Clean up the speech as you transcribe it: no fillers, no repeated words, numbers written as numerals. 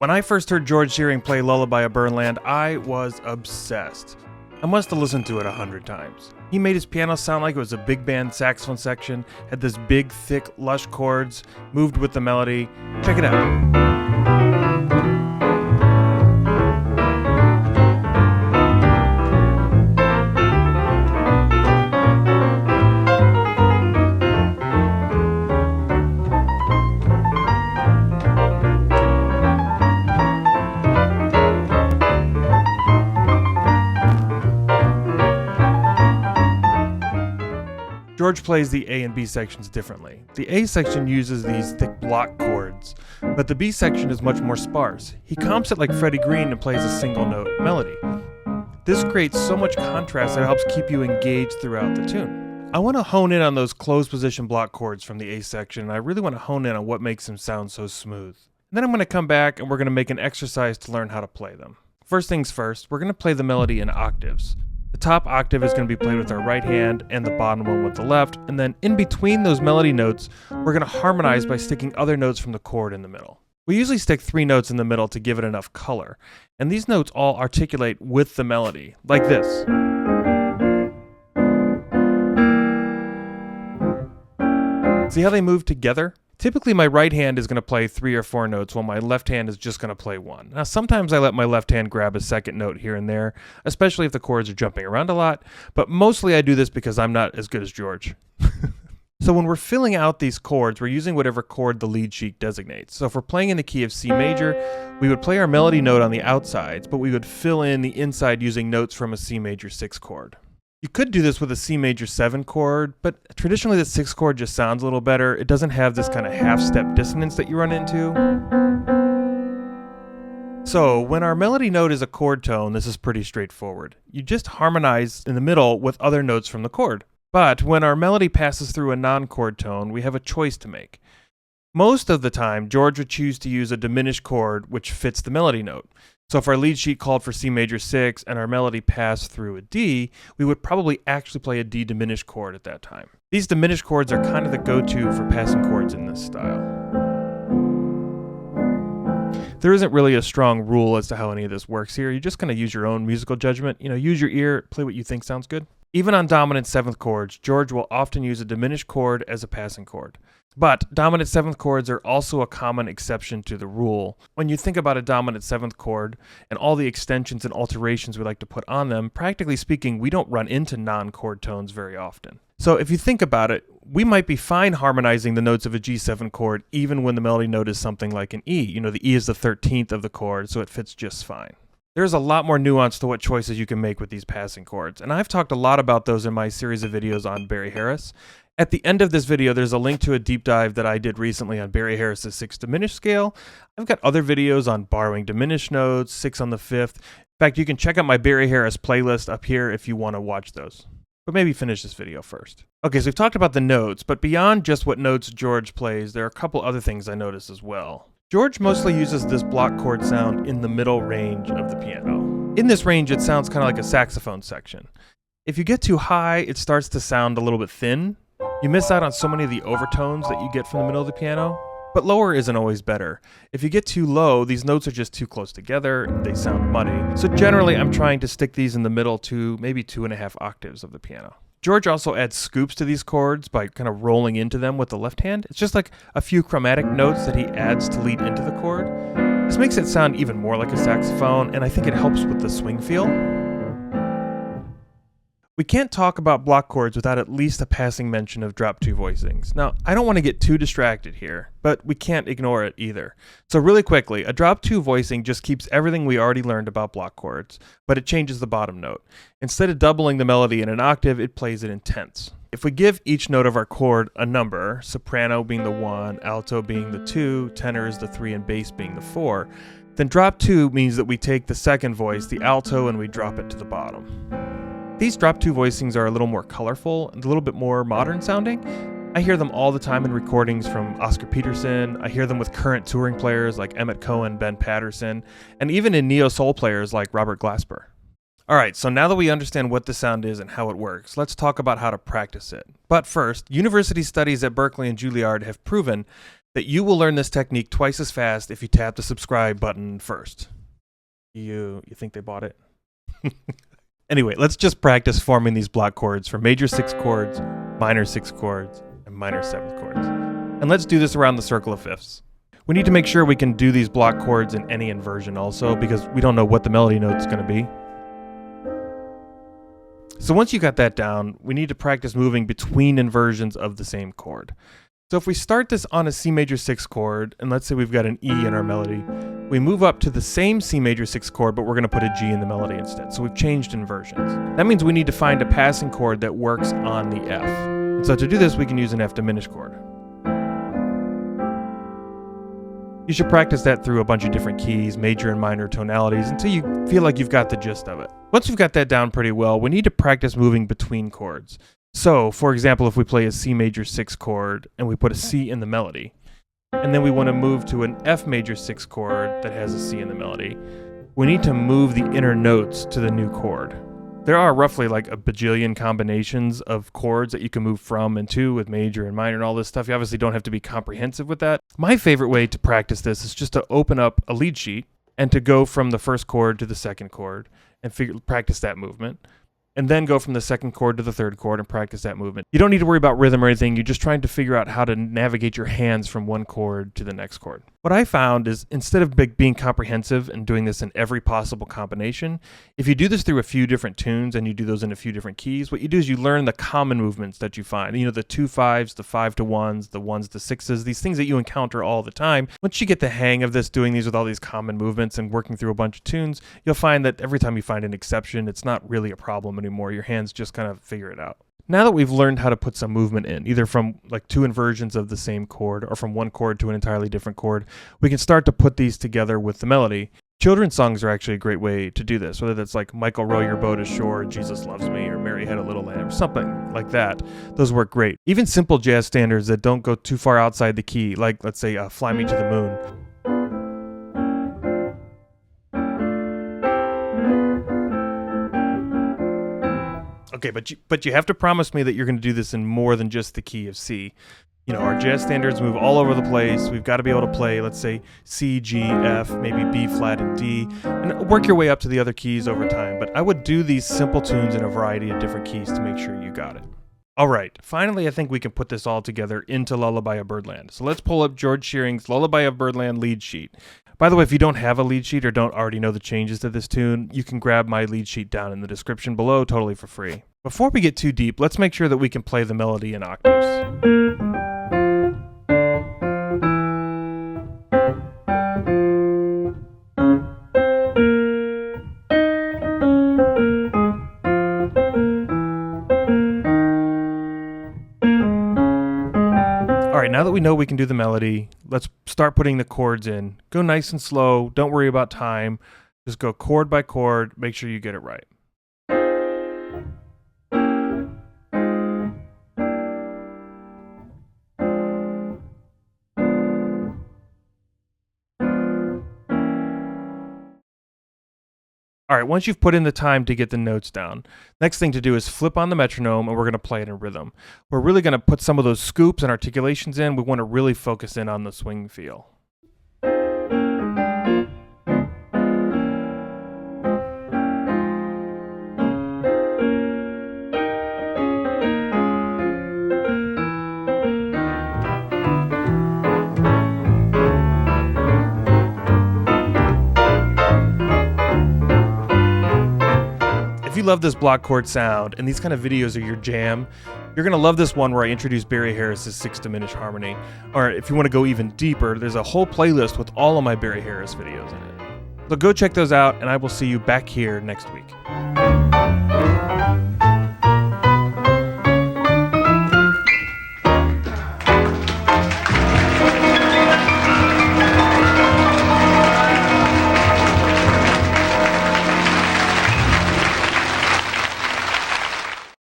When I first heard George Shearing play Lullaby of Birdland, I was obsessed. I must have listened to it 100 times. He made his piano sound like it was a big band saxophone section, had this big, thick, lush chords, moved with the melody. Check it out. George plays the A and B sections differently. The A section uses these thick block chords, but the B section is much more sparse. He comps it like Freddie Green and plays a single note melody. This creates so much contrast that it helps keep you engaged throughout the tune. I want to hone in on those closed position block chords from the A section, and I really want to hone in on what makes them sound so smooth. And then I'm going to come back and we're going to make an exercise to learn how to play them. First things first, we're going to play the melody in octaves. The top octave is going to be played with our right hand and the bottom one with the left, and then in between those melody notes, we're going to harmonize by sticking other notes from the chord in the middle. We usually stick 3 notes in the middle to give it enough color, and these notes all articulate with the melody, like this. See how they move together? Typically my right hand is going to play 3 or 4 notes while my left hand is just going to play 1. Now sometimes I let my left hand grab a second note here and there, especially if the chords are jumping around a lot, but mostly I do this because I'm not as good as George. So when we're filling out these chords, we're using whatever chord the lead sheet designates. So if we're playing in the key of C major, we would play our melody note on the outsides, but we would fill in the inside using notes from a C major 6 chord. You could do this with a C major 7 chord, but traditionally the 6 chord just sounds a little better. It doesn't have this kind of half-step dissonance that you run into. So when our melody note is a chord tone, this is pretty straightforward. You just harmonize in the middle with other notes from the chord. But when our melody passes through a non-chord tone, we have a choice to make. Most of the time, George would choose to use a diminished chord which fits the melody note. So if our lead sheet called for C major 6 and our melody passed through a D, we would probably actually play a D diminished chord at that time. These diminished chords are kind of the go-to for passing chords in this style. There isn't really a strong rule as to how any of this works here. You're just going to use your own musical judgment. Use your ear, play what you think sounds good. Even on dominant 7th chords, George will often use a diminished chord as a passing chord. But dominant 7th chords are also a common exception to the rule. When you think about a dominant 7th chord and all the extensions and alterations we like to put on them, practically speaking, we don't run into non-chord tones very often. So if you think about it, we might be fine harmonizing the notes of a G7 chord even when the melody note is something like an E. The E is the 13th of the chord, so it fits just fine. There's a lot more nuance to what choices you can make with these passing chords, and I've talked a lot about those in my series of videos on Barry Harris. At the end of this video, there's a link to a deep dive that I did recently on Barry Harris's 6 diminished scale. I've got other videos on borrowing diminished notes, 6 on the 5th. In fact, you can check out my Barry Harris playlist up here if you want to watch those. But maybe finish this video first. Okay, so we've talked about the notes, but beyond just what notes George plays, there are a couple other things I noticed as well. George mostly uses this block chord sound in the middle range of the piano. In this range, it sounds kind of like a saxophone section. If you get too high, it starts to sound a little bit thin. You miss out on so many of the overtones that you get from the middle of the piano, but lower isn't always better. If you get too low, these notes are just too close together, and they sound muddy. So generally, I'm trying to stick these in the middle to maybe 2.5 octaves of the piano. George also adds scoops to these chords by kind of rolling into them with the left hand. It's just like a few chromatic notes that he adds to lead into the chord. This makes it sound even more like a saxophone, and I think it helps with the swing feel. We can't talk about block chords without at least a passing mention of drop 2 voicings. Now, I don't want to get too distracted here, but we can't ignore it either. So really quickly, a drop 2 voicing just keeps everything we already learned about block chords, but it changes the bottom note. Instead of doubling the melody in an octave, it plays it in tenths. If we give each note of our chord a number, soprano being the 1, alto being the 2, tenor is the 3, and bass being the 4, then drop 2 means that we take the second voice, the alto, and we drop it to the bottom. These drop 2 voicings are a little more colorful and a little bit more modern sounding. I hear them all the time in recordings from Oscar Peterson. I hear them with current touring players like Emmett Cohen, Ben Patterson, and even in neo-soul players like Robert Glasper. Alright, so now that we understand what the sound is and how it works, let's talk about how to practice it. But first, university studies at Berklee and Juilliard have proven that you will learn this technique twice as fast if you tap the subscribe button first. You think they bought it? Anyway, let's just practice forming these block chords for major 6 chords, minor 6 chords, and minor 7th chords. And let's do this around the circle of fifths. We need to make sure we can do these block chords in any inversion also, because we don't know what the melody note's going to be. So once you got that down, we need to practice moving between inversions of the same chord. So if we start this on a C major 6 chord, and let's say we've got an E in our melody, we move up to the same C major 6 chord, but we're going to put a G in the melody instead. So we've changed inversions. That means we need to find a passing chord that works on the F. And so to do this, we can use an F diminished chord. You should practice that through a bunch of different keys, major and minor tonalities, until you feel like you've got the gist of it. Once you've got that down pretty well, we need to practice moving between chords. So, for example, if we play a C major 6 chord and we put a C in the melody, and then we want to move to an F major 6 chord that has a C in the melody, we need to move the inner notes to the new chord. There are roughly like a bajillion combinations of chords that you can move from and to with major and minor and all this stuff. You obviously don't have to be comprehensive with that. My favorite way to practice this is just to open up a lead sheet and to go from the first chord to the second chord and practice that movement. And then go from the second chord to the third chord and practice that movement. You don't need to worry about rhythm or anything. You're just trying to figure out how to navigate your hands from one chord to the next chord. What I found is instead of being comprehensive and doing this in every possible combination, if you do this through a few different tunes and you do those in a few different keys, what you do is you learn the common movements that you find. You know, the 2 5s, the 5 to 1s, the 1s to 6s, these things that you encounter all the time. Once you get the hang of this, doing these with all these common movements and working through a bunch of tunes, you'll find that every time you find an exception, it's not really a problem anymore. Your hands just kind of figure it out. Now that we've learned how to put some movement in, either from like 2 inversions of the same chord or from one chord to an entirely different chord, we can start to put these together with the melody. Children's songs are actually a great way to do this, whether that's like Michael Row Your Boat Ashore, Jesus Loves Me, or Mary Had a Little Lamb, something like that. Those work great. Even simple jazz standards that don't go too far outside the key, like let's say Fly Me to the Moon. Okay, but you have to promise me that you're going to do this in more than just the key of C. You know, our jazz standards move all over the place. We've got to be able to play, let's say, C, G, F, maybe B flat and D, and work your way up to the other keys over time. But I would do these simple tunes in a variety of different keys to make sure you got it. All right, finally, I think we can put this all together into Lullaby of Birdland. So let's pull up George Shearing's Lullaby of Birdland lead sheet. By the way, if you don't have a lead sheet or don't already know the changes to this tune, you can grab my lead sheet down in the description below totally for free. Before we get too deep, let's make sure that we can play the melody in octaves. All right, now that we know we can do the melody, let's start putting the chords in. Go nice and slow. Don't worry about time. Just go chord by chord. Make sure you get it right. All right, once you've put in the time to get the notes down, next thing to do is flip on the metronome and we're going to play it in rhythm. We're really going to put some of those scoops and articulations in. We want to really focus in on the swing feel. If you love this block chord sound and these kind of videos are your jam, you're going to love this one where I introduce Barry Harris's 6 diminished harmony. Or if you want to go even deeper, there's a whole playlist with all of my Barry Harris videos in it. So go check those out and I will see you back here next week.